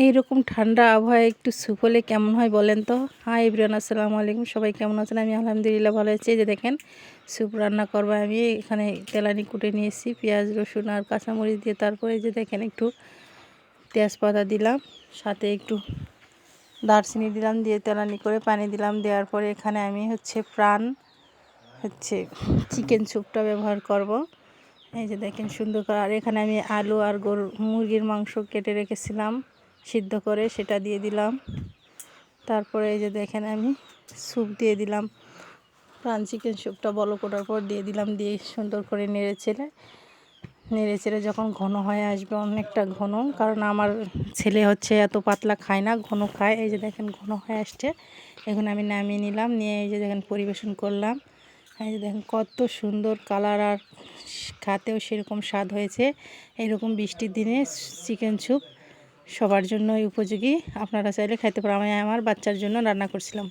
এইরকম ঠান্ডা আবহাওয়ায় একটু স্যুপ হলে কেমন হয় বলেন তো। হাই এভরিওয়ান, আসসালামু আলাইকুম। সবাই কেমন আছেন? আমি আলহামদুলিল্লাহ ভালো আছি। এই যে দেখেন স্যুপ রান্না করবো আমি। এখানে তেলানি কুটে নিয়েছি পেঁয়াজ রসুন আর কাঁচামরিচ দিয়ে। তারপরে এই যে দেখেন একটু তেজপাতা দিলাম, সাথে একটু দারচিনি দিলাম, দিয়ে তেলানি করে পানি দিলাম। দেওয়ার পরে এখানে আমি প্রাণ চিকেন স্যুপটা ব্যবহার করব। এই যে দেখেন সুন্দর করে। আর এখানে আমি আলু আর মুরগির মাংস কেটে রেখেছিলাম সিদ্ধ করে, সেটা দিয়ে দিলাম। তারপরে এই যে দেখেন আমি স্যুপ দিয়ে দিলাম, প্রাণ চিকেন স্যুপটা বলক ওঠার পর দিয়ে দিলাম। দিয়ে সুন্দর করে নেড়ে চেড়ে যখন ঘন হয়ে আসবে, অনেকটা ঘন, কারণ আমার ছেলে এত পাতলা খায় না, ঘন খায়। এই যে দেখেন ঘন হয়ে আসছে। এখন আমি নামিয়ে নিলাম, নিয়ে এই যে দেখেন পরিবেশন করলাম। এই যে দেখেন কত সুন্দর কালার, আর খাতেও সেরকম স্বাদ হয়েছে। এরকম বৃষ্টির দিনে চিকেন স্যুপ সবার জন্যই উপযোগী। আপনারা চাইলে খাইতে পারেন। আমি আমার বাচ্চার জন্য রান্না করছিলাম।